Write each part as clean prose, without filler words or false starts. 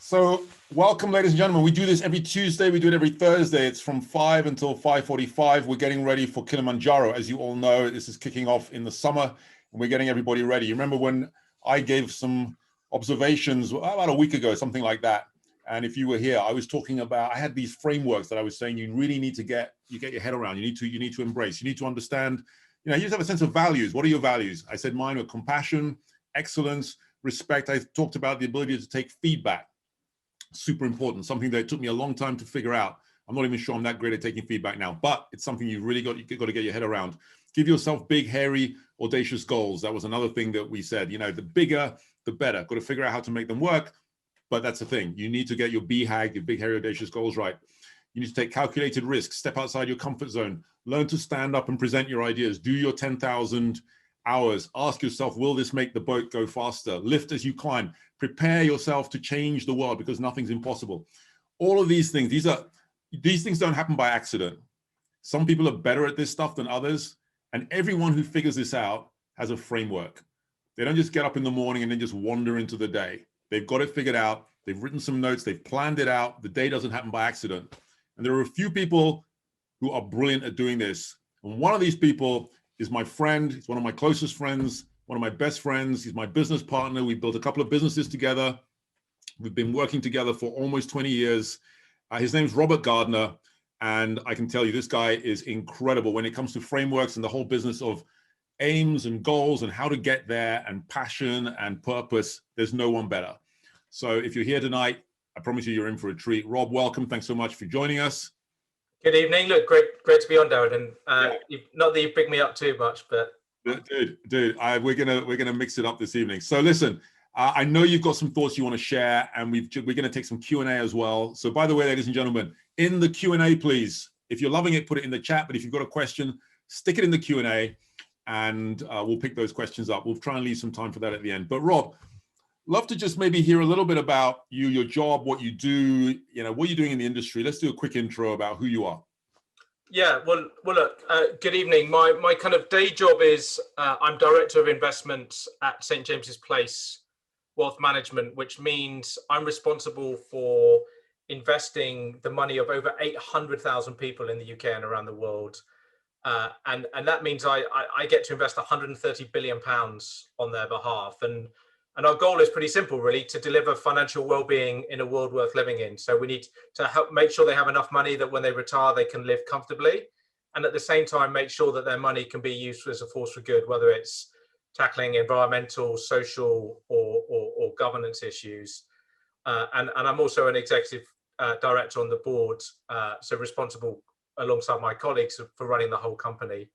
So welcome, ladies and gentlemen. We do this every Tuesday. We do it every Thursday. It's from 5 until 5:45. We're getting ready for Kilimanjaro. As you all know, this is kicking off in the summer, and we're getting everybody ready. You remember when I gave some observations about a week ago, something like that. And if you were here, I was talking about, I had these frameworks that I was saying you really need to get your head around. You need to embrace. You need to understand, you just have a sense of values. What are your values? I said mine were compassion, excellence, respect. I talked about the ability to take feedback. Super important, something that took me a long time to figure out. I'm not even sure I'm that great at taking feedback now, but it's something you got to get your head around. Give yourself big, hairy, audacious goals. That was another thing that we said, the bigger, the better. Got to figure out how to make them work, but that's the thing. You need to get your BHAG, your big, hairy, audacious goals right. You need to take calculated risks, step outside your comfort zone, learn to stand up and present your ideas, do your 10,000 hours. Ask yourself, will this make the boat go faster? Lift as you climb. Prepare yourself to change the world because nothing's impossible. All of these things, these things don't happen by accident. Some people are better at this stuff than others, and everyone who figures this out has a framework. They don't just get up in the morning and then just wander into the day. They've got it figured out. They've written some notes. They've planned it out. The day doesn't happen by accident. And there are a few people who are brilliant at doing this. And one of these people is my friend. He's one of my closest friends, one of my best friends. He's my business partner. We built a couple of businesses together. We've been working together for almost 20 years. His name's Robert Gardner. And I can tell you, this guy is incredible when it comes to frameworks and the whole business of aims and goals and how to get there and passion and purpose. There's no one better. So if you're here tonight, I promise you're in for a treat. Rob, welcome. Thanks so much for joining us. Good evening. Look, great to be on, Darren. And not that you picked me up too much, but dude, we're gonna mix it up this evening. So listen, I know you've got some thoughts you want to share, and we're gonna take some Q&A as well. So by the way, ladies and gentlemen, in the Q&A, please, if you're loving it, put it in the chat. But if you've got a question, stick it in the Q&A, and we'll pick those questions up. We'll try and leave some time for that at the end. But Rob, love to just maybe hear a little bit about you, your job, what you do, what you're doing in the industry. Let's do a quick intro about who you are. Yeah, well, look, good evening. My kind of day job is I'm Director of Investments at St. James's Place Wealth Management, which means I'm responsible for investing the money of over 800,000 people in the UK and around the world. And that means I get to invest 130 billion pounds on their behalf. And our goal is pretty simple, really, to deliver financial well-being in a world worth living in. So we need to help make sure they have enough money that when they retire, they can live comfortably. And at the same time, make sure that their money can be used as a force for good, whether it's tackling environmental, social, or governance issues. And I'm also an executive director on the board, so responsible alongside my colleagues for running the whole company.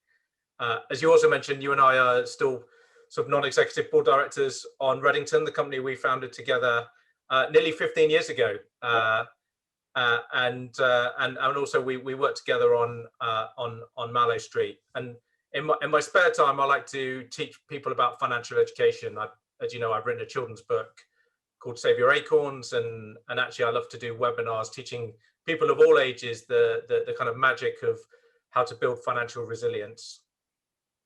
As you also mentioned, you and I are still sort of non-executive board directors on Reddington, the company we founded together nearly 15 years ago. And also we work together on Mallow Street. And in my spare time, I like to teach people about financial education. As you know, I've written a children's book called Save Your Acorns, and actually I love to do webinars teaching people of all ages the kind of magic of how to build financial resilience.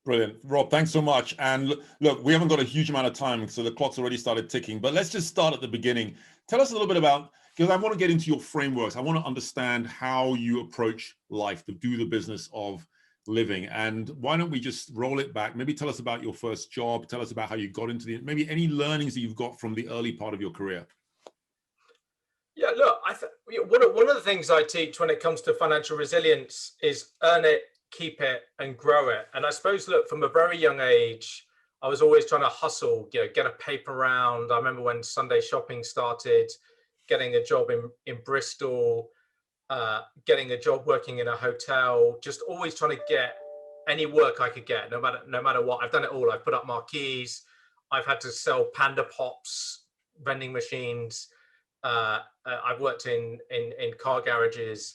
Brilliant. Rob, thanks so much. And look, we haven't got a huge amount of time, so the clock's already started ticking, but let's just start at the beginning. Tell us a little bit about, because I want to get into your frameworks. I want to understand how you approach life, to do the business of living. And why don't we just roll it back? Maybe tell us about your first job. Tell us about how you got into maybe any learnings that you've got from the early part of your career. Yeah, look, one of the things I teach when it comes to financial resilience is earn it, keep it, and grow it. And I suppose, look, from a very young age, I was always trying to hustle, get a paper round. I remember when Sunday shopping started, getting a job in Bristol, getting a job working in a hotel, just always trying to get any work I could get, no matter what. I've done it all. I've put up marquees. I've had to sell Panda Pops, vending machines. I've worked in car garages.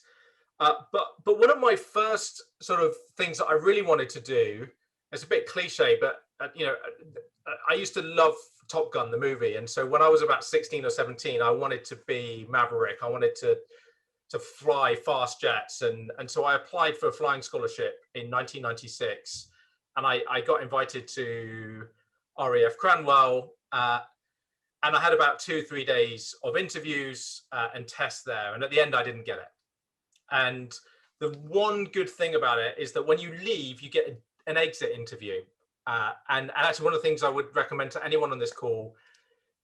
But one of my first sort of things that I really wanted to do, it's a bit cliche, but I used to love Top Gun, the movie. And so when I was about 16 or 17, I wanted to be Maverick. I wanted to fly fast jets. And so I applied for a flying scholarship in 1996. And I got invited to RAF Cranwell. And I had about 2-3 days of interviews and tests there. And at the end, I didn't get it. And the one good thing about it is that when you leave, you get an exit interview. And actually, one of the things I would recommend to anyone on this call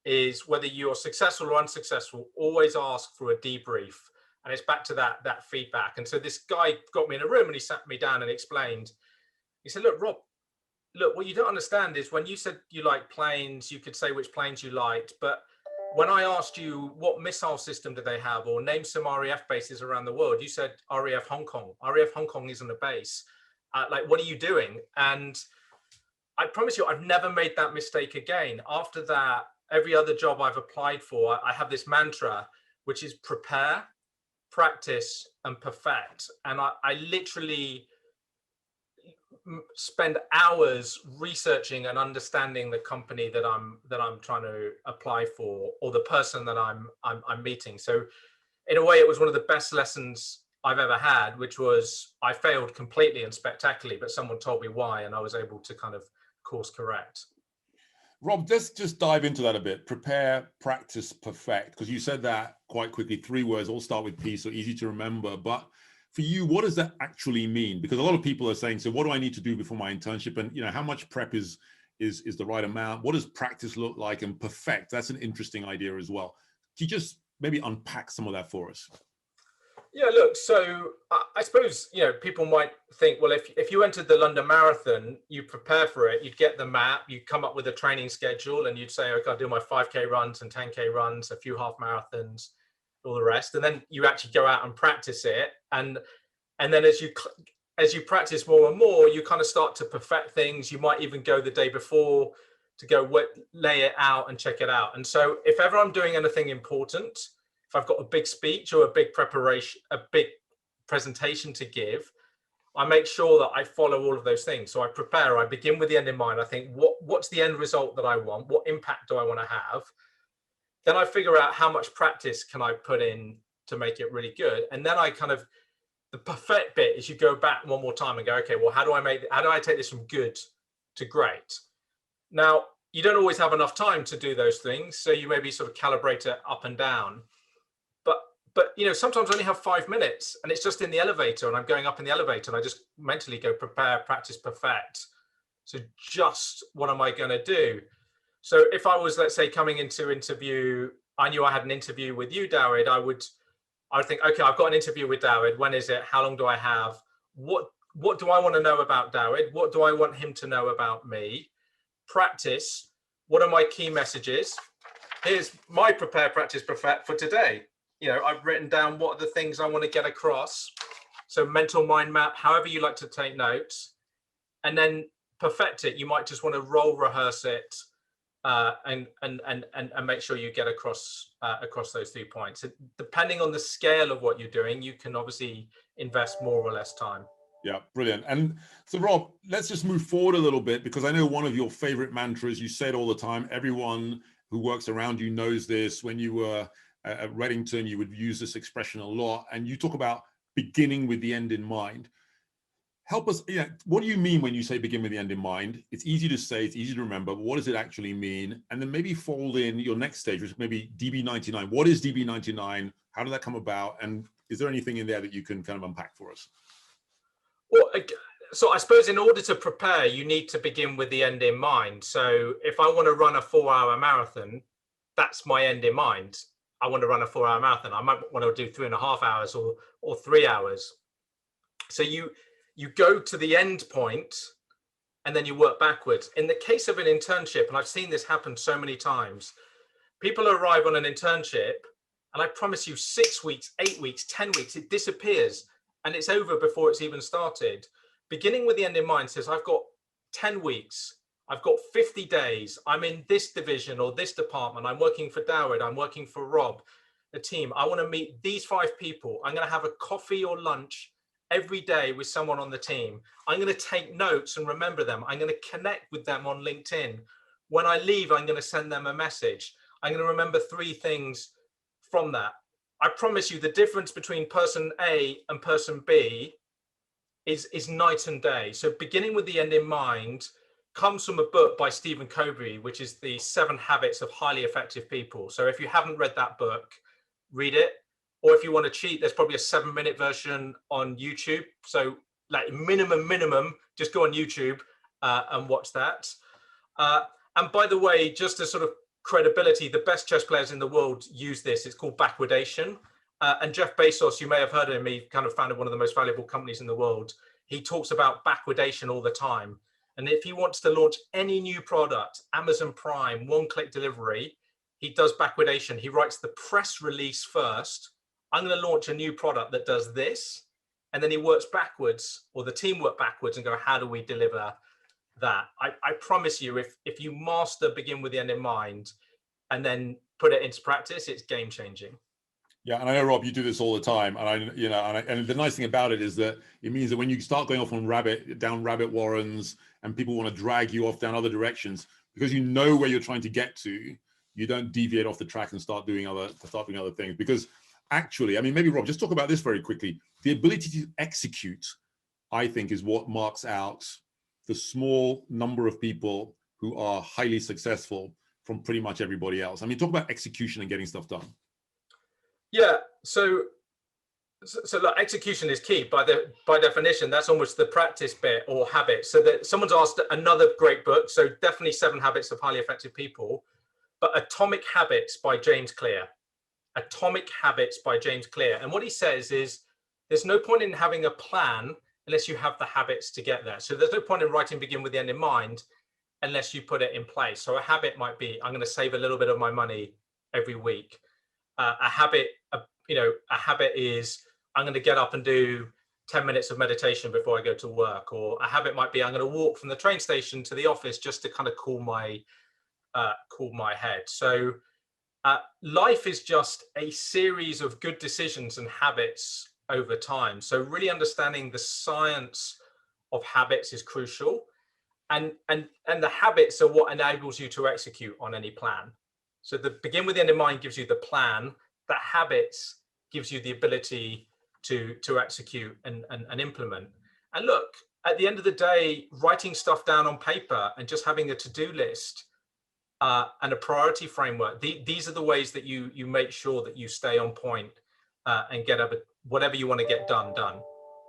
is whether you're successful or unsuccessful, always ask for a debrief. And it's back to that feedback. And so this guy got me in a room and he sat me down and explained. He said, look, Rob, look, what you don't understand is when you said you like planes, you could say which planes you liked. But when I asked you what missile system do they have or name some RAF bases around the world, you said RAF Hong Kong. RAF Hong Kong isn't a base. Like, what are you doing? And I promise you, I've never made that mistake again. After that, every other job I've applied for, I have this mantra, which is prepare, practice, and perfect. And I literally spend hours researching and understanding the company that I'm trying to apply for, or the person that I'm meeting. So in a way, it was one of the best lessons I've ever had, which was I failed completely and spectacularly, but someone told me why, and I was able to kind of course correct. Rob, let's just dive into that a bit. Prepare, practice, perfect. Because you said that quite quickly, 3 words, all start with P, so easy to remember. But for you, what does that actually mean? Because a lot of people are saying, so what do I need to do before my internship? And how much prep is the right amount? What does practice look like? And perfect, that's an interesting idea as well. Can you just maybe unpack some of that for us? Yeah, look, so I suppose, people might think, well, if you entered the London Marathon, you prepare for it, you'd get the map, you'd come up with a training schedule, and you'd say, okay, I'll do my 5K runs and 10K runs, a few half marathons, all the rest. And then you actually go out and practice it. And then as you practice more and more, you kind of start to perfect things. You might even go the day before to go lay it out and check it out. And so if ever I'm doing anything important, if I've got a big speech or a big preparation, a big presentation to give, I make sure that I follow all of those things. So I prepare, I begin with the end in mind. I think, what's the end result that I want? What impact do I want to have? Then I figure out how much practice can I put in to make it really good. And then the perfect bit is you go back one more time and go, okay, well, how do I take this from good to great? Now, you don't always have enough time to do those things. So you maybe sort of calibrate it up and down. But sometimes I only have 5 minutes and it's just in the elevator and I'm going up in the elevator and I just mentally go prepare, practice, perfect. So just what am I going to do? So if I was, let's say, coming into interview, I knew I had an interview with you, Dawid, I would think, okay, I've got an interview with Dawid. When is it? How long do I have? What do I want to know about Dawid? What do I want him to know about me? Practice. What are my key messages? Here's my prepare, practice, perfect for today. I've written down what are the things I want to get across. So mental mind map, however you like to take notes, and then perfect it. You might just want to role rehearse it and make sure you get across those 3 points. Depending on the scale of what you're doing, you can obviously invest more or less time. Yeah, brilliant. And so, Rob, let's just move forward a little bit, because I know one of your favorite mantras, you say it all the time, everyone who works around you knows this. When you were at Reddington, you would use this expression a lot, and you talk about beginning with the end in mind. Help us, what do you mean when you say begin with the end in mind? It's easy to say, it's easy to remember, but what does it actually mean? And then maybe fold in your next stage, which maybe DB99. What is DB99? How did that come about? And is there anything in there that you can kind of unpack for us? Well, so I suppose in order to prepare, you need to begin with the end in mind. So if I want to run a 4-hour marathon, that's my end in mind. I want to run a 4-hour marathon. I might want to do 3.5 hours or 3 hours. So you go to the end point and then you work backwards. In the case of an internship, and I've seen this happen so many times, people arrive on an internship and I promise you 6 weeks, 8 weeks, 10 weeks, it disappears and it's over before it's even started. Beginning with the end in mind says, I've got 10 weeks, I've got 50 days, I'm in this division or this department, I'm working for Dawid, I'm working for Rob, the team. I want to meet these 5 people. I'm going to have a coffee or lunch every day with someone on the team. I'm going to take notes and remember them. I'm going to connect with them on LinkedIn. When I leave, I'm going to send them a message. I'm going to remember 3 things from that. I promise you the difference between person A and person B is night and day. So beginning with the end in mind comes from a book by Stephen Covey, which is the 7 Habits of Highly Effective People. So if you haven't read that book, read it. Or if you want to cheat, there's probably a 7-minute version on YouTube. So like minimum, just go on YouTube and watch that. And by the way, just as sort of credibility, the best chess players in the world use this. It's called backwardation. And Jeff Bezos, you may have heard of him. He kind of founded one of the most valuable companies in the world. He talks about backwardation all the time. And if he wants to launch any new product, Amazon Prime, one-click delivery, he does backwardation. He writes the press release first. I'm going to launch a new product that does this. And then he works backwards, or the team work backwards and go, how do we deliver that? I promise you, if you master begin with the end in mind and then put it into practice, it's game changing. Yeah, and I know, Rob, you do this all the time, and and the nice thing about it is that it means that when you start going off on down rabbit warrens, and people want to drag you off down other directions, because you know where you're trying to get to, you don't deviate off the track and start doing other things. Because actually, I mean, maybe Rob, just talk about this very quickly. The ability to execute, I think, is what marks out the small number of people who are highly successful from pretty much everybody else. I mean, talk about execution and getting stuff done. Yeah, so look, execution is key by definition. That's almost the practice bit or habit. So that someone's asked another great book, so definitely 7 Habits of Highly Effective People, but Atomic Habits by James Clear. Atomic Habits by James Clear. And what he says is there's no point in having a plan unless you have the habits to get there. So there's no point in writing begin with the end in mind unless you put it in place. So a habit might be, I'm going to save a little bit of my money every week. A habit is I'm going to get up and do 10 minutes of meditation before I go to work. Or a habit might be I'm going to walk from the train station to the office just to kind of cool my head. So life is just a series of good decisions and habits over time. So really understanding the science of habits is crucial. And the habits are what enables you to execute on any plan. So the begin with the end in mind gives you the plan. The habits gives you the ability to execute and implement. And look, at the end of the day, writing stuff down on paper and just having a to-do list and a priority framework, these are the ways that you make sure that you stay on point and get whatever you want to get done.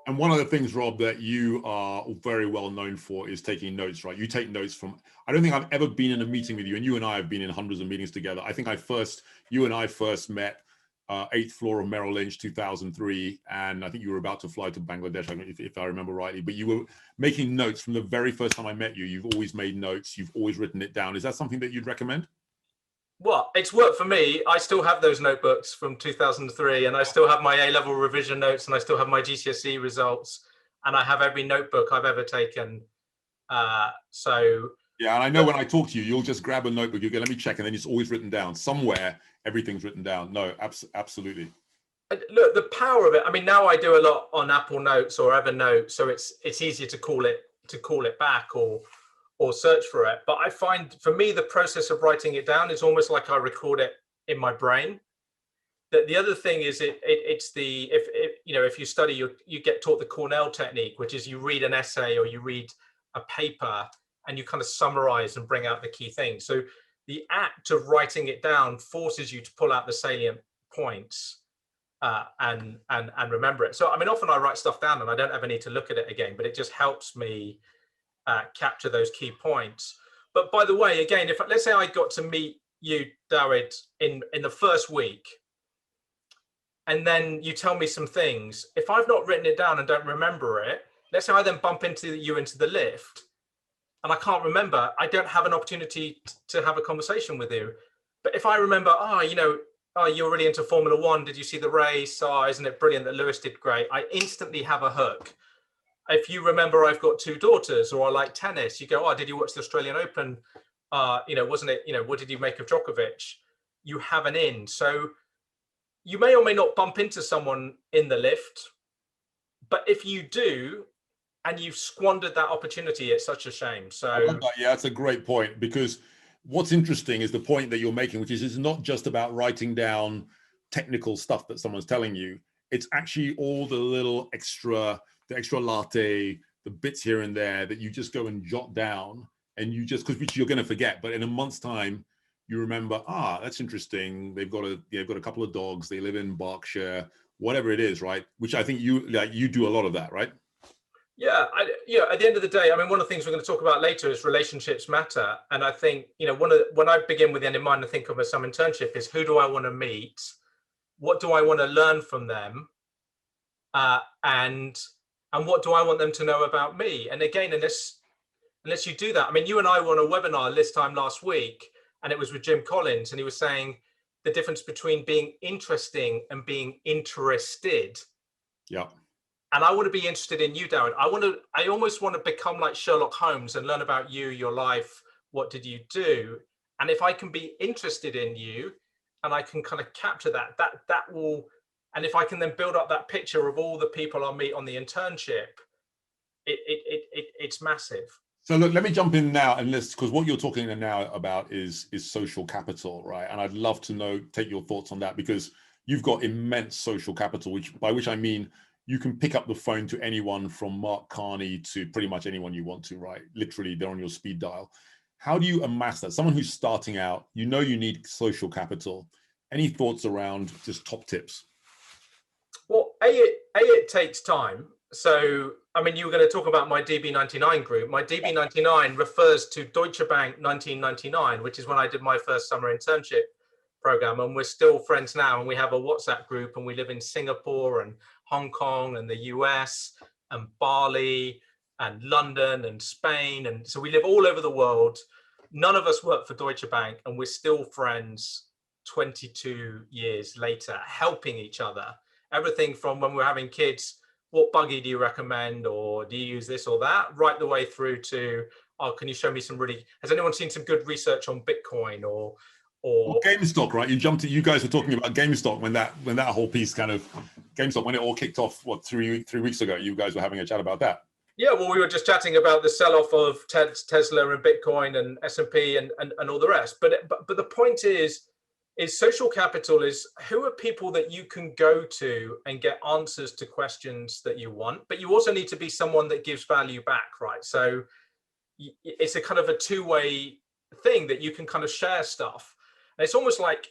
And one of the things, Rob, that you are very well known for is taking notes, right? You take notes from, I don't think I've ever been in a meeting with you, and you and I have been in hundreds of meetings together. I think you and I first met 8th floor of Merrill Lynch, 2003. And I think you were about to fly to Bangladesh, if I remember rightly, but you were making notes from the very first time I met you. You've always made notes. You've always written it down. Is that something that you'd recommend? Well, it's worked for me. I still have those notebooks from 2003, and I still have my A-level revision notes, and I still have my GCSE results, and I have every notebook I've ever taken. Yeah, and I know when I talk to you, you'll just grab a notebook. You go, let me check, and then it's always written down somewhere. Everything's written down. No, absolutely. Look, the power of it. I mean, now I do a lot on Apple Notes or Evernote, so it's easier to call it back or search for it. But I find for me, the process of writing it down is almost like I record it in my brain. That the other thing is if you study, you get taught the Cornell technique, which is you read an essay or you read a paper and you kind of summarize and bring out the key things. So the act of writing it down forces you to pull out the salient points and remember it. So, I mean, often I write stuff down and I don't ever need to look at it again, but it just helps me capture those key points. But by the way, again, let's say I got to meet you, David, in the first week, and then you tell me some things. If I've not written it down and don't remember it, let's say I then bump into the lift, and I can't remember, I don't have an opportunity to have a conversation with you. But if I remember, you're really into Formula One. Did you see the race? Oh, isn't it brilliant that Lewis did great? I instantly have a hook. If you remember, I've got 2 daughters, or I like tennis, you go, oh, did you watch the Australian Open? Wasn't it, what did you make of Djokovic? You have an in. So you may or may not bump into someone in the lift, but if you do, and you've squandered that opportunity, it's such a shame. So yeah, that's a great point, because what's interesting is the point that you're making, which is it's not just about writing down technical stuff that someone's telling you. It's actually all the extra latte, the bits here and there that you just go and jot down and you just, because you're going to forget, but in a month's time, you remember, that's interesting. They've got a couple of dogs. They live in Berkshire, whatever it is, right? Which I think you do a lot of that, right? Yeah, at the end of the day, I mean, one of the things we're going to talk about later is relationships matter. And I think, when I begin with the end in mind and think of some internship is, who do I want to meet? What do I want to learn from them? And what do I want them to know about me? And again, unless you do that, I mean, you and I were on a webinar this time last week, and it was with Jim Collins, and he was saying the difference between being interesting and being interested. Yeah. And I want to be interested in you, Darren. I almost want to become like Sherlock Holmes and learn about you, your life. What did you do? And if I can be interested in you and I can kind of capture that will, and if I can then build up that picture of all the people I'll meet on the internship, it's massive. So look, let me jump in now, and because what you're talking now about is social capital, right? And I'd love to take your thoughts on that, because you've got immense social capital, by which I mean you can pick up the phone to anyone from Mark Carney to pretty much anyone you want to, right? Literally, they're on your speed dial. How do you amass that? Someone who's starting out, you need social capital. Any thoughts around just top tips? Well, it takes time. So, I mean, you were going to talk about my DB99 group. My DB99 refers to Deutsche Bank 1999, which is when I did my first summer internship program. And we're still friends now. And we have a WhatsApp group, and we live in Singapore and Hong Kong and the US and Bali and London and Spain. And so we live all over the world. None of us work for Deutsche Bank, and we're still friends 22 years later, helping each other. Everything from when we're having kids, what buggy do you recommend, or do you use this or that, right the way through to, can you show me has anyone seen some good research on Bitcoin or GameStop, right? You guys were talking about GameStop when that whole piece kind of GameStop, when it all kicked off, 3 weeks ago, you guys were having a chat about that. Yeah, well, we were just chatting about the sell-off of Tesla and Bitcoin and S&P and all the rest. But the point is social capital is, who are people that you can go to and get answers to questions that you want, but you also need to be someone that gives value back, right? So it's a kind of a two-way thing that you can kind of share stuff. And it's almost like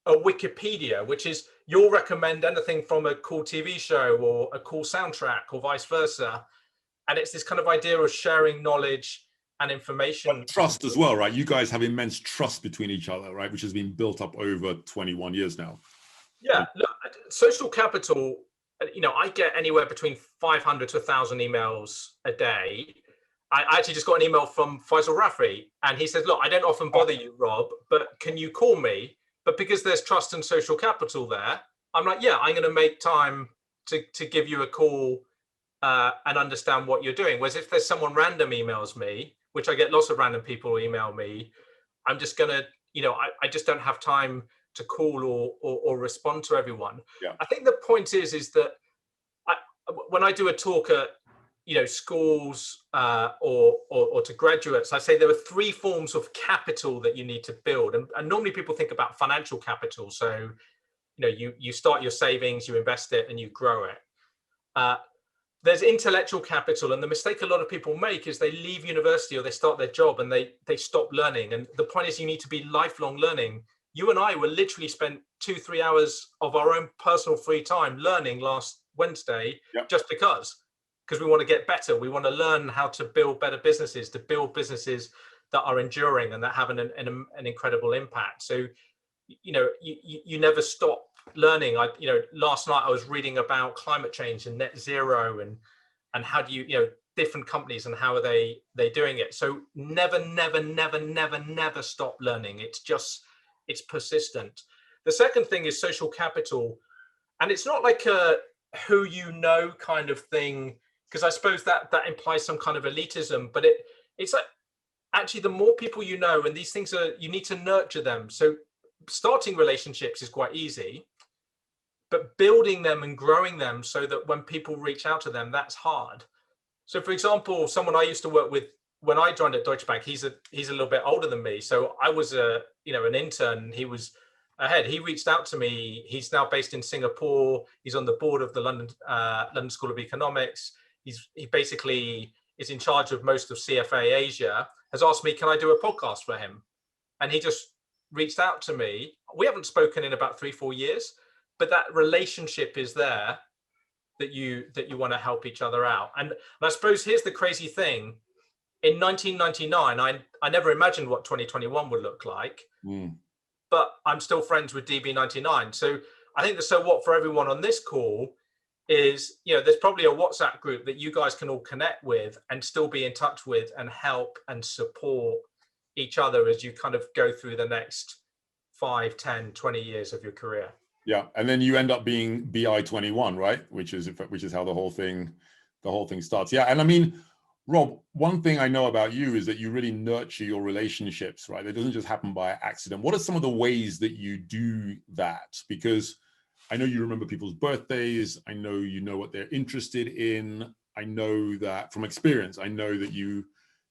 a Wikipedia, which is you'll recommend anything from a cool TV show or a cool soundtrack or vice versa. And it's this kind of idea of sharing knowledge and information. But trust as well, right? You guys have immense trust between each other, right? Which has been built up over 21 years now. Yeah, look, social capital, I get anywhere between 500 to 1,000 emails a day. I actually just got an email from Faisal Rafri, and he says, look, I don't often bother you, Rob, but can you call me? But because there's trust and social capital there, I'm like, yeah, I'm going to make time to give you a call and understand what you're doing. Whereas if there's someone random emails me, which I get lots of random people email me, I'm just going to, I just don't have time to call or respond to everyone. Yeah. I think the point is that when I do a talk at, schools or to graduates, I say there are 3 forms of capital that you need to build. And normally people think about financial capital. So, you start your savings, you invest it, and you grow it. There's intellectual capital, and the mistake a lot of people make is they leave university or they start their job and they stop learning. And the point is, you need to be lifelong learning. You and I were literally spent 2-3 hours of our own personal free time learning last Wednesday, just because we want to get better. We want to learn how to build better businesses, to build businesses that are enduring and that have an incredible impact. So, you never stop learning. Last night I was reading about climate change and net zero and how do you different companies and how are they doing it. So never stop learning. It's persistent. The second thing is social capital, and it's not like a who kind of thing, because I suppose that implies some kind of elitism, but it's like, actually, the more people you know, and these things you need to nurture them. So starting relationships is quite easy, but building them and growing them so that when people reach out to them, that's hard. So for example, someone I used to work with when I joined at Deutsche Bank, he's a little bit older than me. So I was an intern, he was ahead. He reached out to me. He's now based in Singapore. He's on the board of the London School of Economics. He basically is in charge of most of CFA Asia. has asked me, can I do a podcast for him? And he just reached out to me. We haven't spoken in about 3-4 years, but that relationship is there, that you want to help each other out. And I suppose here's the crazy thing. In 1999, I never imagined what 2021 would look like, but I'm still friends with DB99. So I think the so what for everyone on this call is, there's probably a WhatsApp group that you guys can all connect with and still be in touch with and help and support each other as you kind of go through the next 5, 10, 20 years of your career. Yeah, and then you end up being BI21, right? Which is how the whole thing starts. Yeah, and I mean, Rob, one thing I know about you is that you really nurture your relationships, right? It doesn't just happen by accident. What are some of the ways that you do that? Because I know you remember people's birthdays. I know you know what they're interested in. I know that from experience, I know that you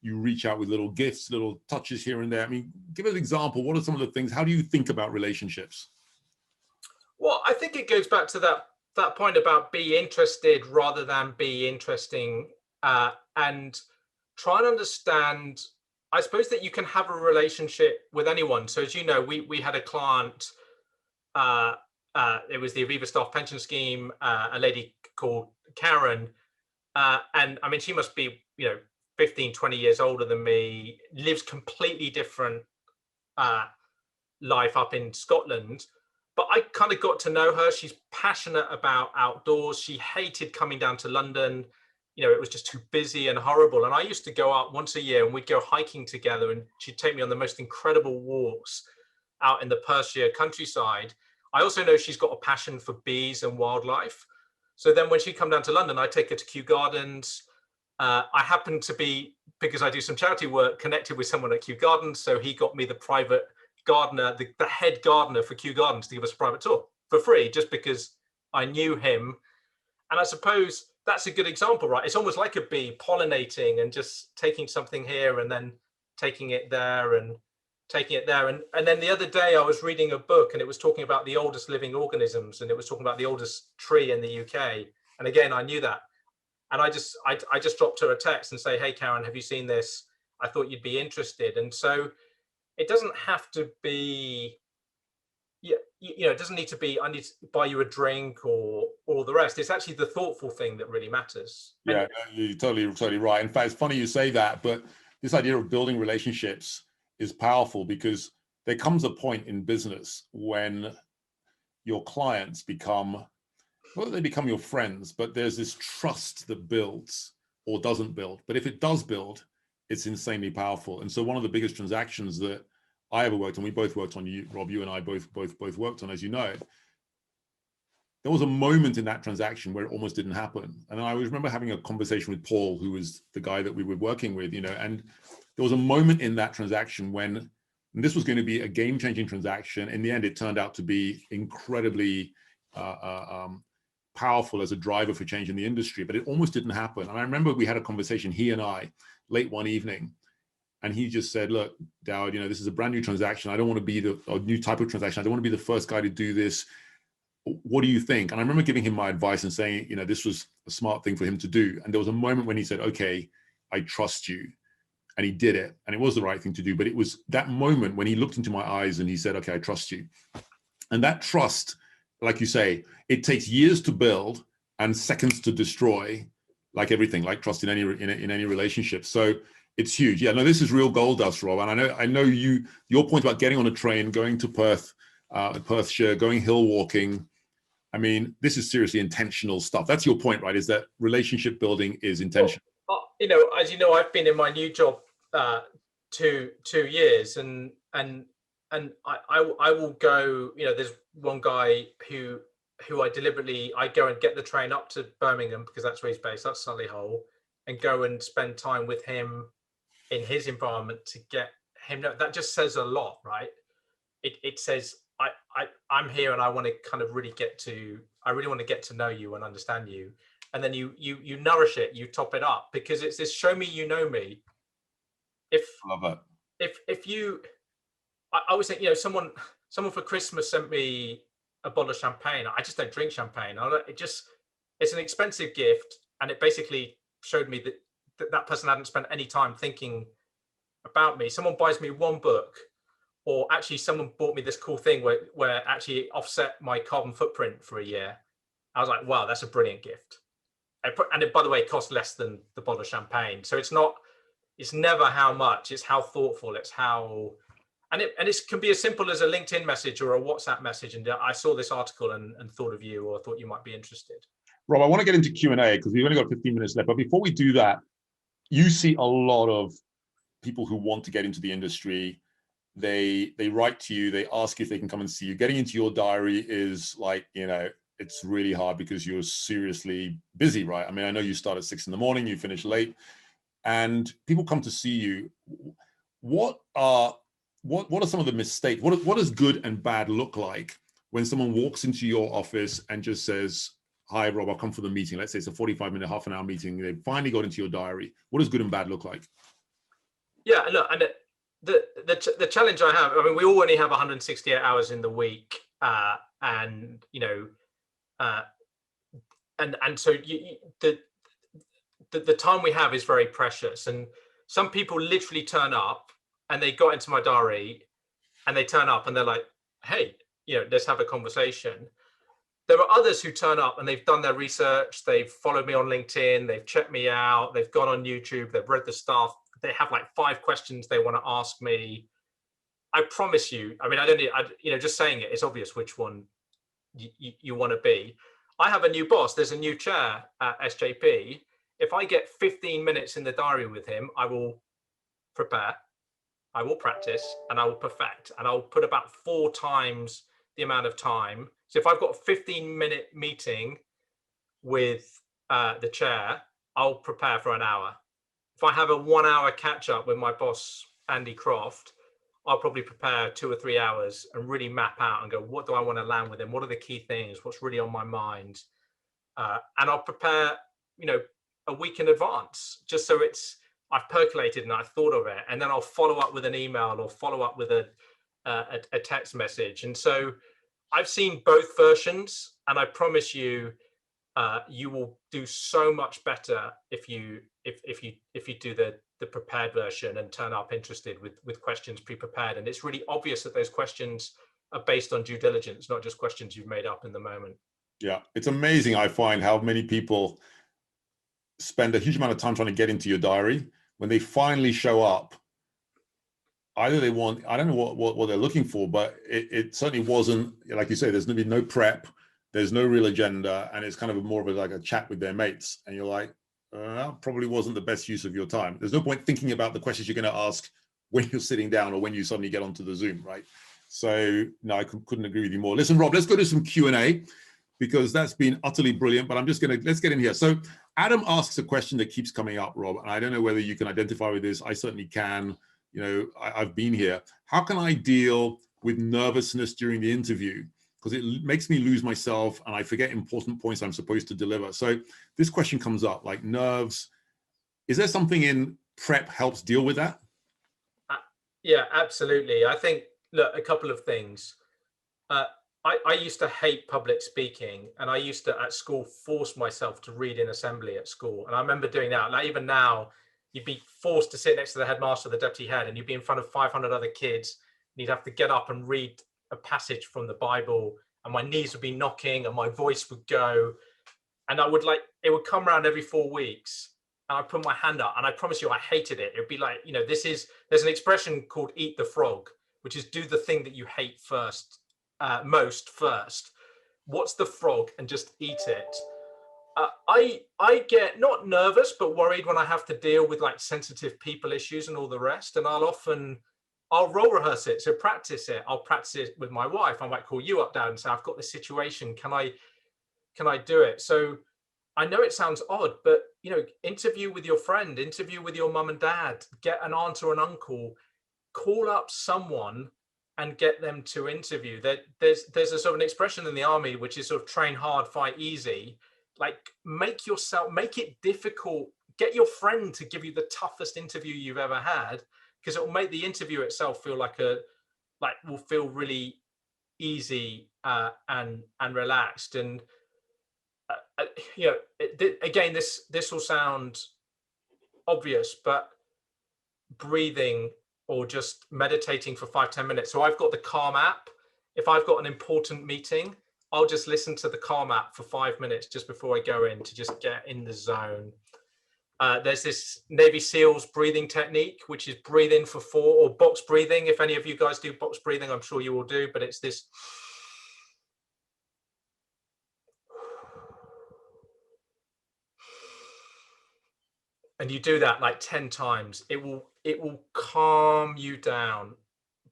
reach out with little gifts, little touches here and there. I mean, give us an example. What are some of the things? How do you think about relationships? Well, I think it goes back to that point about be interested rather than be interesting, and try and understand, I suppose, that you can have a relationship with anyone. So as you know, we had a client, it was the Aviva Staff Pension Scheme, a lady called Karen, and I mean, she must be 15, 20 years older than me, lives completely different life up in Scotland. But I kind of got to know her. She's passionate about outdoors. She hated coming down to London. It was just too busy and horrible. And I used to go out once a year and we'd go hiking together, and she'd take me on the most incredible walks out in the Perthshire countryside. I also know she's got a passion for bees and wildlife. So then when she'd come down to London, I'd take her to Kew Gardens. I happened to be, because I do some charity work, connected with someone at Kew Gardens. So he got me the private gardener, the head gardener for Kew Gardens, to give us a private tour for free, just because I knew him. And I suppose that's a good example, right? It's almost like a bee pollinating and just taking something here and then taking it there and taking it there. And then the other day I was reading a book and it was talking about the oldest living organisms, and it was talking about the oldest tree in the UK. And again, I knew that. And I just dropped her a text and say, hey, Karen, have you seen this? I thought you'd be interested. And so it doesn't have to be, it doesn't need to be, I need to buy you a drink or all the rest. It's actually the thoughtful thing that really matters. Yeah, you're totally right. In fact, it's funny you say that, but this idea of building relationships is powerful, because there comes a point in business when your clients become, well, they become your friends, but there's this trust that builds or doesn't build. But if it does build, it's insanely powerful. And so one of the biggest transactions that I ever worked on, we both worked on, Rob, you and I both worked on, as you know, there was a moment in that transaction where it almost didn't happen. And I always remember having a conversation with Paul, who was the guy that we were working with, and there was a moment in that transaction when, and this was going to be a game-changing transaction. In the end, it turned out to be incredibly powerful as a driver for change in the industry, but it almost didn't happen. And I remember we had a conversation, he and I, late one evening, and he just said, look, Dowd, this is a brand new transaction. I don't want to be a new type of transaction. I don't want to be the first guy to do this. What do you think? And I remember giving him my advice and saying, this was a smart thing for him to do. And there was a moment when he said, okay, I trust you. And he did it. And it was the right thing to do. But it was that moment when he looked into my eyes and he said, okay, I trust you. And that trust, like you say, it takes years to build and seconds to destroy, like everything, like trust in any relationship. So it's huge. Yeah, no, this is real gold dust, Rob. And I know your point about getting on a train, going to Perthshire, going hill walking. I mean, this is seriously intentional stuff. That's your point, right? Is that relationship building is intentional. Well, as you know, I've been in my new job 2 years, and I will go. There's one guy who I go and get the train up to Birmingham, because that's where he's based. That's Solihull, and go and spend time with him in his environment to get him. That just says a lot, right? It says I'm here and I want to kind of really want to get to know you and understand you. And then you nourish it, you top it up, because it's this show me, you know me. I love that. If you, I always think, someone for Christmas sent me a bottle of champagne. I just don't drink champagne. It's an expensive gift. And it basically showed me that person hadn't spent any time thinking about me, someone buys me one book, or actually someone bought me this cool thing where actually offset my carbon footprint for a year, I was like, wow, that's a brilliant gift. And it, by the way, it costs less than the bottle of champagne. So it's never how much, it's how thoughtful, it's how, and it can be as simple as a LinkedIn message or a WhatsApp message. And I saw this article and thought of you, or thought you might be interested. Rob, I want to get into Q&A because we've only got 15 minutes left. But before we do that, you see a lot of people who want to get into the industry. They write to you, they ask if they can come and see you. Getting into your diary is like, it's really hard because you're seriously busy, right? I mean, I know you start at 6 a.m, you finish late, and people come to see you. What are some of the mistakes? What does good and bad look like when someone walks into your office and just says, hi, Rob, I'll come for the meeting. Let's say it's a 45-minute, half an hour meeting. They finally got into your diary. What does good and bad look like? Yeah, look, and the challenge I have, I mean, we all only have 168 hours in the week, and so the time we have is very precious. And some people literally turn up, and they got into my diary, and they turn up and they're like, hey, let's have a conversation. There are others who turn up and they've done their research, they've followed me on LinkedIn, they've checked me out, they've gone on YouTube, they've read the stuff, they have like 5 questions they want to ask me. I promise you, I mean, I don't need, just saying it, it's obvious which one you want to be. I have a new boss, there's a new chair at SJP. If I get 15 minutes in the diary with him, I will prepare, I will practice, and I will perfect, and I'll put about 4 times the amount of time. So if I've got a 15-minute meeting with the chair, I'll prepare for an hour. If I have a 1-hour catch up with my boss, Andy Croft, I'll probably prepare 2 or 3 hours and really map out and go, what do I want to land with him? What are the key things? What's really on my mind? And I'll prepare, a week in advance, just so I've percolated and I've thought of it. And then I'll follow up with an email or follow up with a text message. And so I've seen both versions, and I promise you, you will do so much better if you do the prepared version and turn up interested with questions pre-prepared. And it's really obvious that those questions are based on due diligence, not just questions you've made up in the moment. Yeah, it's amazing. I find how many people spend a huge amount of time trying to get into your diary. When they finally show up, either they want, I don't know what they're looking for, but it certainly wasn't, like you say, there's going to be no prep, there's no real agenda, and it's kind of more of like a chat with their mates. And you're like, that probably wasn't the best use of your time. There's no point thinking about the questions you're going to ask when you're sitting down or when you suddenly get onto the Zoom, right? So no, I couldn't agree with you more. Listen, Rob, let's go to some Q&A, because that's been utterly brilliant, but let's get in here. So Adam asks a question that keeps coming up, Rob, and I don't know whether you can identify with this. I certainly can. I've been here. How can I deal with nervousness during the interview? Because it makes me lose myself and I forget important points I'm supposed to deliver. So this question comes up, like nerves. Is there something in prep helps deal with that? Yeah, absolutely. I think, look, a couple of things. I used to hate public speaking, and I used to, at school, force myself to read in assembly at school. And I remember doing that. Like, even now, you'd be forced to sit next to the headmaster, the deputy head, and you'd be in front of 500 other kids. And you'd have to get up and read a passage from the Bible, and my knees would be knocking and my voice would go. And it would come around every 4 weeks, and I'd put my hand up, and I promise you, I hated it. It'd be like, there's an expression called eat the frog, which is do the thing that you hate most first. What's the frog? And just eat it. I get not nervous, but worried when I have to deal with like sensitive people issues and all the rest. And I'll role rehearse it. So practice it. I'll practice it with my wife. I might call you up, Dad, and say, I've got this situation. Can I do it? So I know it sounds odd, but interview with your friend, interview with your mum and dad, get an aunt or an uncle, call up someone and get them to interview. There's a sort of an expression in the army, which is sort of train hard, fight easy. Like, make it difficult. Get your friend to give you the toughest interview you've ever had, because it will make the interview itself feel will feel really easy and relaxed. And again, this will sound obvious, but breathing or just meditating for 5-10 minutes. So I've got the Calm app. If I've got an important meeting, I'll just listen to the Calm app for 5 minutes just before I go in to just get in the zone. There's this Navy SEALs breathing technique, which is breathe in for 4, or box breathing. If any of you guys do box breathing, I'm sure you all do, but it's this. And you do that like 10 times, it will calm you down.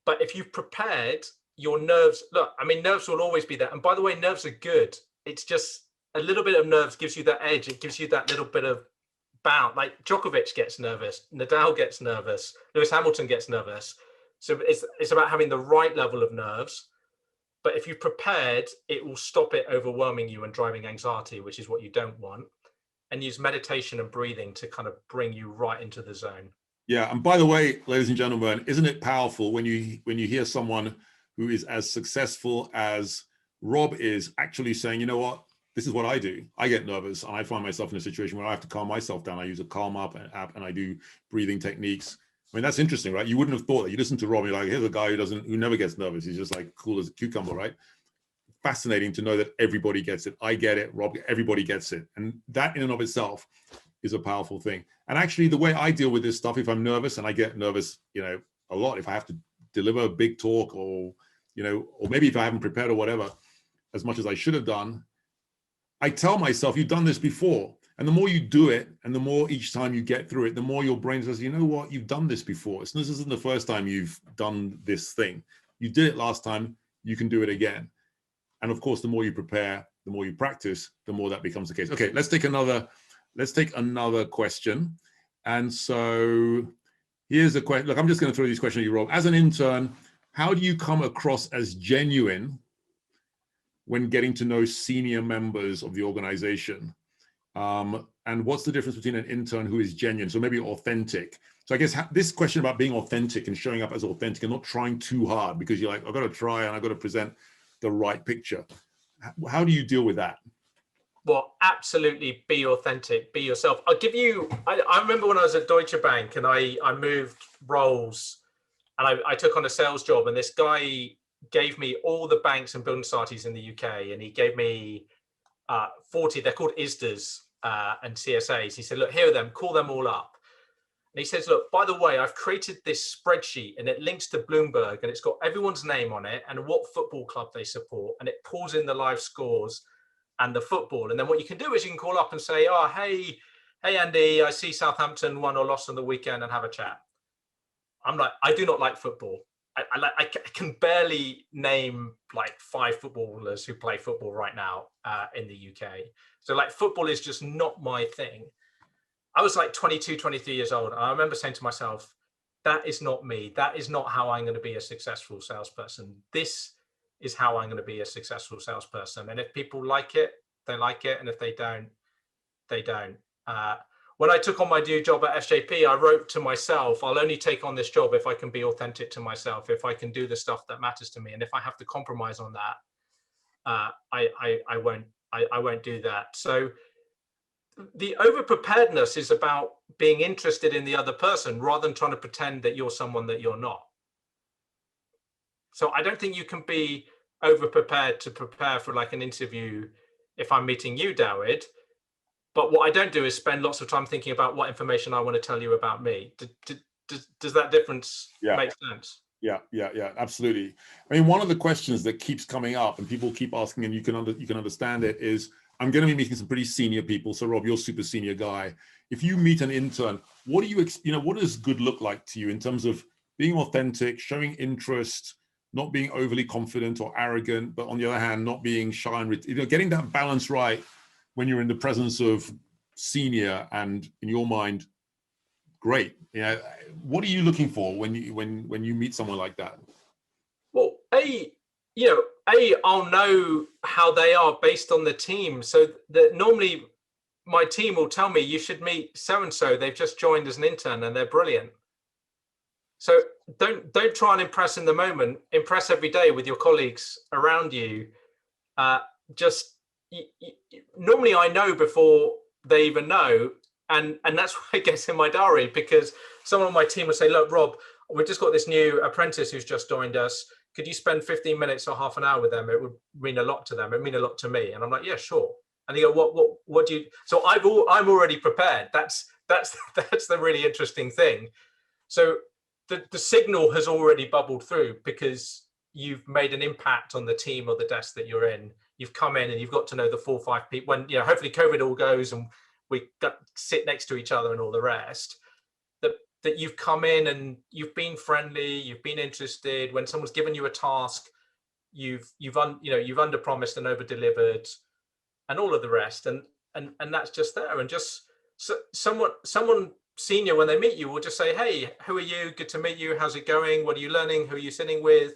But if you've prepared your nerves, look, I mean, nerves will always be there. And by the way, nerves are good. It's just a little bit of nerves gives you that edge. It gives you that little bit of bound. Like Djokovic gets nervous, Nadal gets nervous, Lewis Hamilton gets nervous. So it's about having the right level of nerves. But if you've prepared, it will stop it overwhelming you and driving anxiety, which is what you don't want. And use meditation and breathing to kind of bring you right into the zone. Yeah, and by the way, ladies and gentlemen, isn't it powerful when you hear someone who is as successful as Rob is actually saying, you know what, this is what I do. I get nervous and I find myself in a situation where I have to calm myself down. I use a Calm app and I do breathing techniques. I mean, that's interesting, right? You wouldn't have thought that. You listen to Rob, you're like, here's a guy who never gets nervous. He's just like cool as a cucumber, right? Fascinating to know that everybody gets it. I get it, Rob, everybody gets it. And that in and of itself is a powerful thing. And actually the way I deal with this stuff, if I'm nervous, and I get nervous, a lot, if I have to deliver a big talk or maybe if I haven't prepared or whatever, as much as I should have done, I tell myself, you've done this before. And the more you do it, and the more each time you get through it, the more your brain says, you know what, you've done this before. This isn't the first time you've done this thing. You did it last time, you can do it again. And of course, the more you prepare, the more you practice, the more that becomes the case. Okay, let's take another question. And so here's a question. Look, I'm just going to throw these questions at you, Rob. As an intern, how do you come across as genuine when getting to know senior members of the organization? And what's the difference between an intern who is genuine? So maybe authentic. So I guess this question about being authentic and showing up as authentic and not trying too hard because you're like, I've got to try and I've got to present the right picture. How do you deal with that? Well, absolutely be authentic, be yourself. I'll give you, I remember when I was at Deutsche Bank and I moved roles and I took on a sales job, and this guy gave me all the banks and building societies in the UK, and he gave me 40, they're called ISDAs and CSAs. He said, look, here are them, call them all up. And he says, look, by the way, I've created this spreadsheet and it links to Bloomberg and it's got everyone's name on it and what football club they support. And it pulls in the live scores and the football. And then what you can do is you can call up and say, oh, hey, Andy, I see Southampton won or lost on the weekend, and have a chat. I'm like, I do not like football. I can barely name like 5 footballers who play football right now in the UK. So like football is just not my thing. I was like 22, 23 years old. And I remember saying to myself, that is not me. That is not how I'm going to be a successful salesperson. This is how I'm going to be a successful salesperson. And if people like it, they like it. And if they don't, they don't. When I took on my new job at SJP, I wrote to myself, I'll only take on this job if I can be authentic to myself, if I can do the stuff that matters to me. And if I have to compromise on that, I won't do that. So the over-preparedness is about being interested in the other person rather than trying to pretend that you're someone that you're not. So I don't think you can be over-prepared to prepare for like an interview if I'm meeting you, Dawid. But what I don't do is spend lots of time thinking about what information I want to tell you about me. Does that difference make sense? Yeah, absolutely. I mean, one of the questions that keeps coming up and people keep asking, and you can understand it, is I'm going to be meeting some pretty senior people. So Rob, you're a super senior guy. If you meet an intern, what do what does good look like to you in terms of being authentic, showing interest, not being overly confident or arrogant, but on the other hand, not being shy and getting that balance right when you're in the presence of senior and in your mind, great. What are you looking for when you meet someone like that? Well, I'll know how they are based on the team. So that normally my team will tell me you should meet so-and-so. They've just joined as an intern and they're brilliant. So don't try and impress in the moment. Impress every day with your colleagues around you. Normally I know before they even know, And that's why it gets in my diary, because someone on my team will say, look, Rob, we've just got this new apprentice who's just joined us. Could you spend 15 minutes or half an hour with them? It would mean a lot to them. It would mean a lot to me. And I'm like, yeah, sure. And they go, what do you? So I'm already prepared. That's the really interesting thing. So the signal has already bubbled through, because you've made an impact on the team or the desk that you're in. You've come in and you've got to know the 4 or 5 people. When, you know, hopefully COVID all goes and we sit next to each other and all the rest, that you've come in and you've been friendly, you've been interested. When someone's given you a task, you've under promised and over delivered, and all of the rest. And that's just there. And just someone senior, when they meet you, will just say, hey, who are you? Good to meet you. How's it going? What are you learning? Who are you sitting with?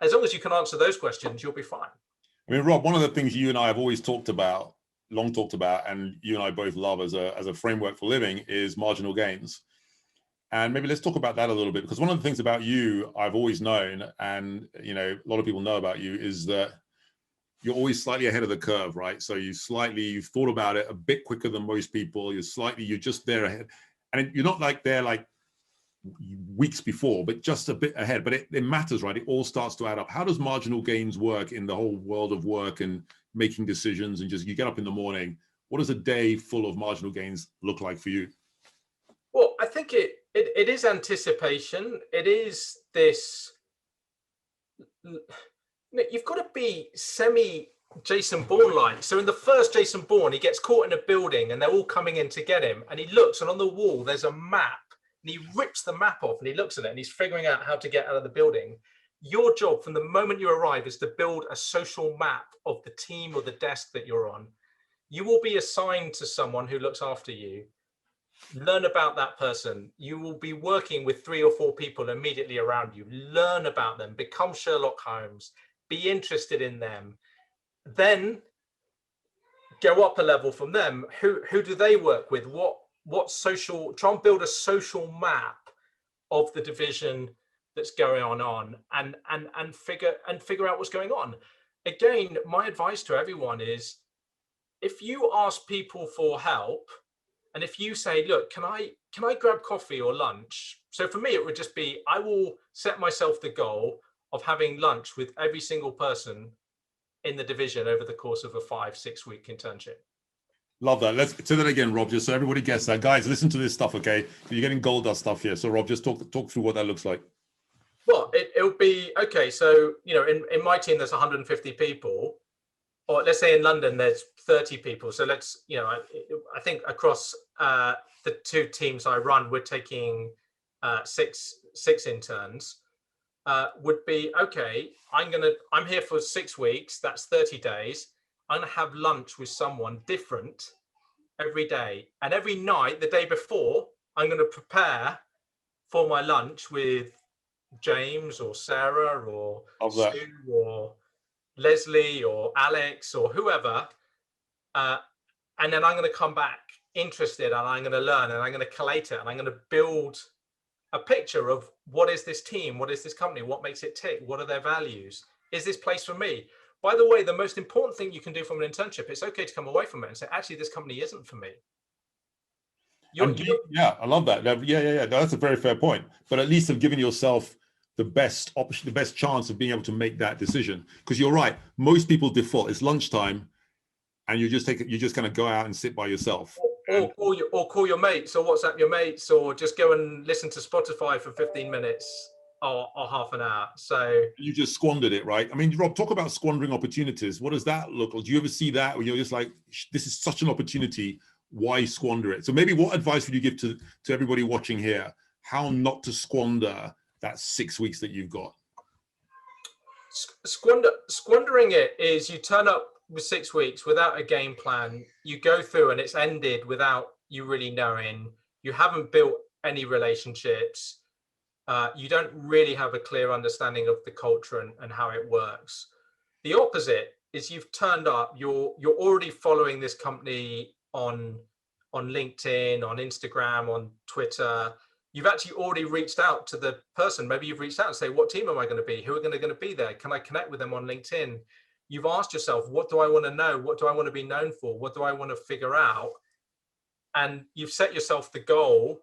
As long as you can answer those questions, you'll be fine. I mean, Rob, one of the things you and I have always talked about, and you and I both love as a framework for living, is marginal gains. And maybe let's talk about that a little bit, because one of the things about you I've always known, and you know, a lot of people know about you, is that you're always slightly ahead of the curve, right? So you've thought about it a bit quicker than most people. You're just there ahead, and you're not like there like weeks before, but just a bit ahead. But it matters, right? It all starts to add up. How does marginal gains work in the whole world of work and making decisions? And just, you get up in the morning, what does a day full of marginal gains look like for you? Well, I think it is anticipation. It is this, you've got to be semi Jason Bourne-like. So in the first Jason Bourne, he gets caught in a building and they're all coming in to get him. And he looks, and on the wall, there's a map. And he rips the map off and he looks at it and he's figuring out how to get out of the building. Your job from the moment you arrive is to build a social map of the team or the desk that you're on. You will be assigned to someone who looks after you. Learn about that person. You will be working with 3 or 4 people immediately around you. Learn about them. Become Sherlock Holmes. Be interested in them. Then go up a level from them. Who do they work with? What social? Try and build a social map of the division that's going on, and figure out what's going on. Again, my advice to everyone is, if you ask people for help, and if you say, look, can I grab coffee or lunch? So for me, it would just be, I will set myself the goal of having lunch with every single person in the division over the course of a 5-6 week internship. Love that. Let's say that again, Rob, just so everybody gets that. Guys, listen to this stuff, okay? You're getting gold dust stuff here. So Rob, just talk through what that looks like. Well, it'll be, okay, so, you know, in my team, there's 150 people. Or let's say in London, there's 30 people. So let's, you know, I think across the 2 teams I run, we're taking 6 interns. Would be, okay, I'm here for 6 weeks. That's 30 days. I'm going to have lunch with someone different every day. And every night, the day before, I'm going to prepare for my lunch with James or Sarah or Sue or Leslie or Alex or whoever, and then I'm going to come back interested, and I'm going to learn, and I'm going to collate it, and I'm going to build a picture of what is this team, what is this company, what makes it tick, what are their values, is this place for me? By the way, the most important thing you can do from an internship, it's okay to come away from it and say, actually, this company isn't for me. Yeah, I love that. Yeah. That's a very fair point. But at least have given yourself the best option, the best chance of being able to make that decision. Because you're right, most people default. It's lunchtime, and you just kind of go out and sit by yourself. Or call your mates, or WhatsApp your mates, or just go and listen to Spotify for 15 minutes or half an hour. So you just squandered it, right? I mean, Rob, talk about squandering opportunities. What does that look like? Do you ever see that where you're just like, this is such an opportunity, why squander it? So maybe what advice would you give to everybody watching here, how not to squander that 6 weeks that you've got? Squandering it is, you turn up with 6 weeks without a game plan, you go through and it's ended without you really knowing, you haven't built any relationships, you don't really have a clear understanding of the culture and how it works. The opposite is, you've turned up, you're already following this company on LinkedIn, on Instagram, on Twitter. You've actually already reached out to the person. Maybe you've reached out and say, what team am I going to be? Who are going to be there? Can I connect with them on LinkedIn? You've asked yourself, what do I want to know? What do I want to be known for? What do I want to figure out? and you've set yourself the goal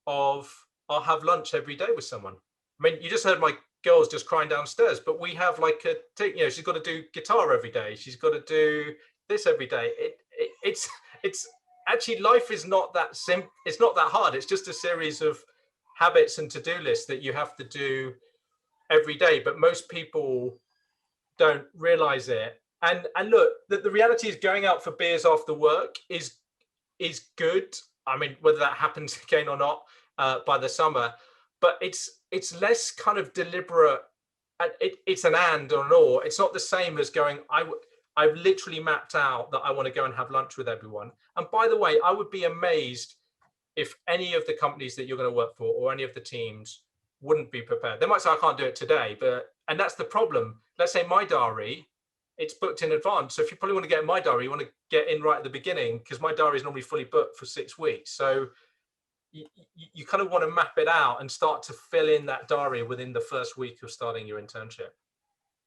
of, I'll have lunch every day with someone. I mean, you just heard my girls just crying downstairs, but we have like she's got to do guitar every day. She's got to do this every day. It's actually, life is not that simple. It's not that hard. It's just a series of habits and to-do lists that you have to do every day. But most people don't realize it. And look, the reality is going out for beers after work is good. I mean, whether that happens again or not by the summer, but it's less kind of deliberate. It's an and or an or. It's not the same as going, I've literally mapped out that I want to go and have lunch with everyone. And by the way, I would be amazed if any of the companies that you're going to work for or any of the teams wouldn't be prepared. They might say, I can't do it today, and that's the problem. Let's say my diary, it's booked in advance. So if you probably want to get in my diary, you want to get in right at the beginning, because my diary is normally fully booked for 6 weeks. So you kind of want to map it out and start to fill in that diary within the first week of starting your internship.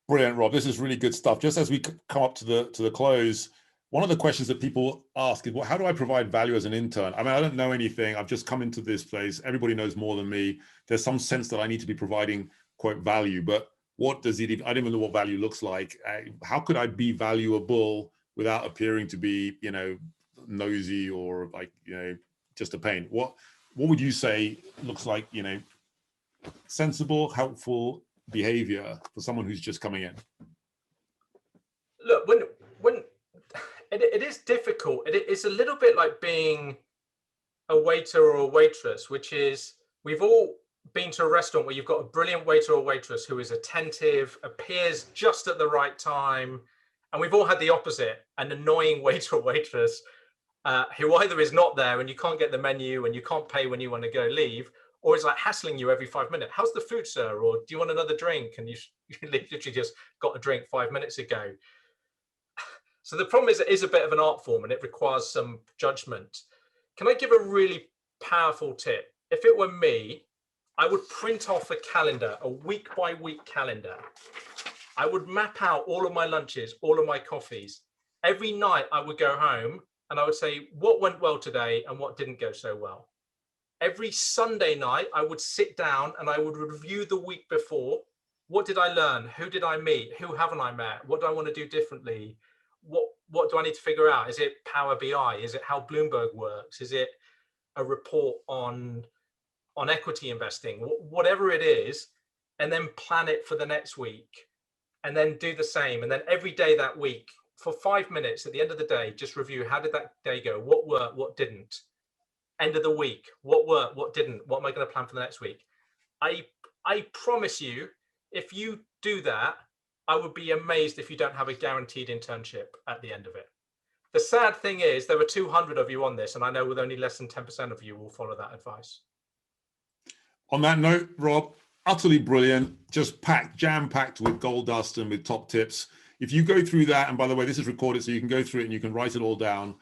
Brilliant, Rob. This is really good stuff. Just as we come up to the close, one of the questions that people ask is, well, how do I provide value as an intern? I mean, I don't know anything. I've just come into this place. Everybody knows more than me. There's some sense that I need to be providing, quote, value, but what does it, I don't even know what value looks like. How could I be valuable without appearing to be, nosy or like, just a pain? What would you say looks like, sensible, helpful behavior for someone who's just coming in? Look, when it is difficult. It's a little bit like being a waiter or a waitress, which is, we've all been to a restaurant where you've got a brilliant waiter or waitress who is attentive, appears just at the right time. And we've all had the opposite, an annoying waiter or waitress who either is not there and you can't get the menu and you can't pay when you want to go leave, or is like hassling you every 5 minutes. How's the food, sir? Or do you want another drink? And you literally just got a drink 5 minutes ago. So the problem is, it is a bit of an art form and it requires some judgment. Can I give a really powerful tip? If it were me, I would print off a calendar, a week by week calendar. I would map out all of my lunches, all of my coffees. Every night I would go home and I would say, what went well today and what didn't go so well. Every Sunday night, I would sit down and I would review the week before. What did I learn? Who did I meet? Who haven't I met? What do I want to do differently? What do I need to figure out? Is it Power BI? Is it how Bloomberg works? Is it a report on equity investing? Whatever it is, and then plan it for the next week, and then do the same. And then every day that week, for 5 minutes at the end of the day, just review, how did that day go? What worked? What didn't? End of the week, what worked? What didn't? What am I going to plan for the next week? I promise you, if you do that, I would be amazed if you don't have a guaranteed internship at the end of it. The sad thing is, there are 200 of you on this, and I know with only less than 10% of you will follow that advice. On that note, Rob, utterly brilliant, just jam-packed with gold dust and with top tips. If you go through that, and by the way, this is recorded, so you can go through it and you can write it all down,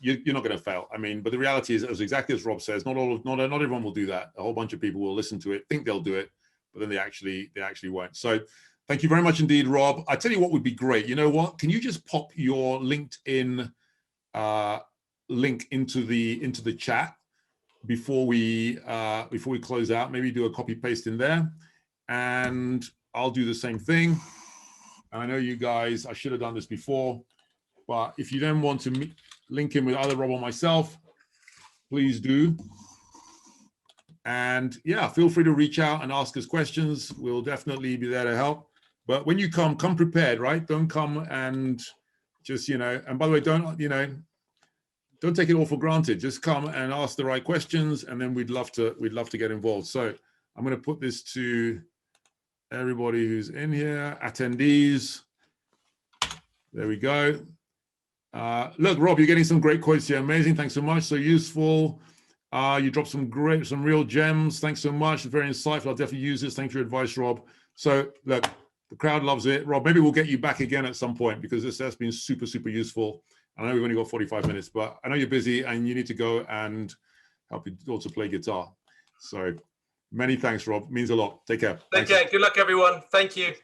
you're not going to fail. I mean, but the reality is exactly as Rob says, not everyone will do that. A whole bunch of people will listen to it, think they'll do it, but then they actually won't. So thank you very much indeed, Rob. I tell you what would be great. You know what? Can you just pop your LinkedIn link into the chat before we close out? Maybe do a copy paste in there, and I'll do the same thing. And I know you guys, I should have done this before, but if you then want to link in with either Rob or myself, please do. And yeah, feel free to reach out and ask us questions. We'll definitely be there to help. But when you come prepared, right? Don't come and just, and by the way, don't take it all for granted. Just come and ask the right questions, and then we'd love to get involved. So I'm going to put this to everybody who's in here, attendees. There we go. Look, Rob, you're getting some great quotes here. Amazing. Thanks so much. So useful. You dropped some real gems. Thanks so much. Very insightful. I'll definitely use this. Thanks for your advice, Rob. So look, the crowd loves it. Rob, maybe we'll get you back again at some point, because this has been super, super useful. I know we've only got 45 minutes, but I know you're busy and you need to go and help your daughter play guitar. So many thanks, Rob. It means a lot. Take care. Take care. Good luck, everyone. Thank you.